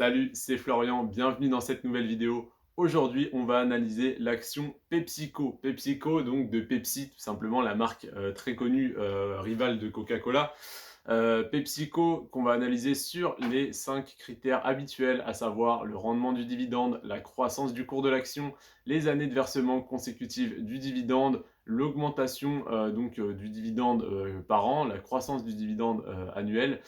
Salut, c'est Florian, bienvenue dans cette nouvelle vidéo. Aujourd'hui, on va analyser l'action PepsiCo. PepsiCo, donc de Pepsi, tout simplement la marque très connue, rivale de Coca-Cola. PepsiCo qu'on va analyser sur les 5 critères habituels, à savoir le rendement du dividende, la croissance du cours de l'action, les années de versement consécutives du dividende, l'augmentation du dividende par an, la croissance du dividende annuel,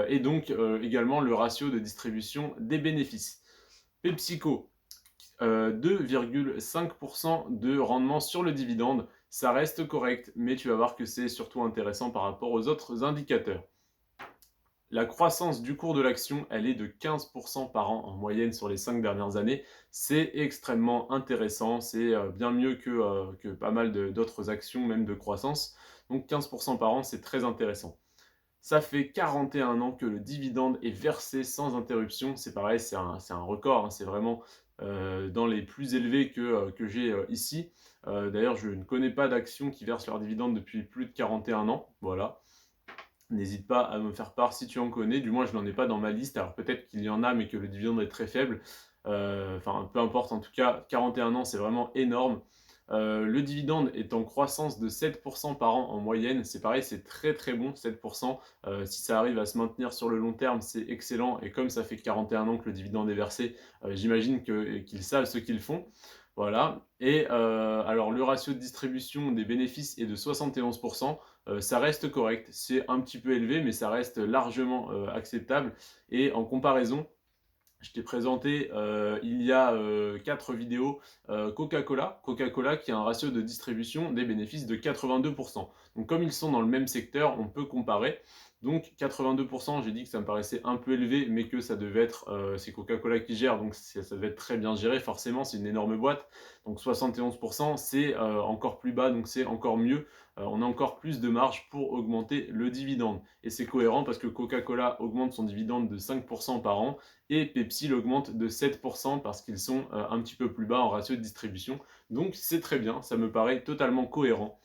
et donc également le ratio de distribution des bénéfices. PepsiCo, 2,5% de rendement sur le dividende, ça reste correct, mais tu vas voir que c'est surtout intéressant par rapport aux autres indicateurs. La croissance du cours de l'action, elle est de 15% par an en moyenne sur les 5 dernières années. C'est extrêmement intéressant, c'est bien mieux que pas mal d'autres actions, même de croissance. Donc 15% par an, c'est très intéressant. Ça fait 41 ans que le dividende est versé sans interruption. C'est pareil, c'est un record, hein, c'est vraiment dans les plus élevés que j'ai ici. D'ailleurs, je ne connais pas d'actions qui versent leur dividende depuis plus de 41 ans. Voilà. N'hésite pas à me faire part si tu en connais. Du moins, je n'en ai pas dans ma liste. Alors peut-être qu'il y en a, mais que le dividende est très faible. Enfin, peu importe. En tout cas, 41 ans, c'est vraiment énorme. Le dividende est en croissance de 7% par an en moyenne. C'est pareil, c'est très très bon, 7%. Si ça arrive à se maintenir sur le long terme, c'est excellent. Et comme ça fait 41 ans que le dividende est versé, j'imagine qu'ils savent ce qu'ils font. Voilà. Et alors, le ratio de distribution des bénéfices est de 71%. Ça reste correct. C'est un petit peu élevé, mais ça reste largement acceptable. Et en comparaison, je t'ai présenté il y a 4 vidéos Coca-Cola. Coca-Cola qui a un ratio de distribution des bénéfices de 82%. Donc comme ils sont dans le même secteur, on peut comparer. Donc 82%, j'ai dit que ça me paraissait un peu élevé, mais que ça devait être, c'est Coca-Cola qui gère, donc ça devait être très bien géré, forcément, c'est une énorme boîte. Donc 71%, c'est encore plus bas, donc c'est encore mieux. On a encore plus de marge pour augmenter le dividende. Et c'est cohérent parce que Coca-Cola augmente son dividende de 5% par an, et Pepsi l'augmente de 7% parce qu'ils sont un petit peu plus bas en ratio de distribution. Donc c'est très bien, ça me paraît totalement cohérent.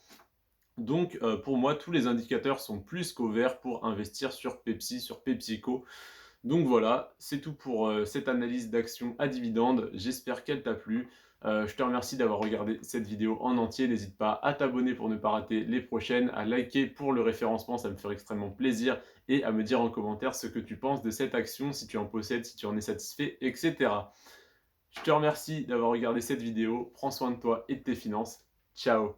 Donc pour moi, tous les indicateurs sont plus qu'au vert pour investir sur Pepsi, sur PepsiCo. Donc voilà, c'est tout pour cette analyse d'action à dividende. J'espère qu'elle t'a plu. Je te remercie d'avoir regardé cette vidéo en entier. N'hésite pas à t'abonner pour ne pas rater les prochaines, à liker pour le référencement, ça me ferait extrêmement plaisir, et à me dire en commentaire ce que tu penses de cette action, si tu en possèdes, si tu en es satisfait, etc. Je te remercie d'avoir regardé cette vidéo. Prends soin de toi et de tes finances. Ciao!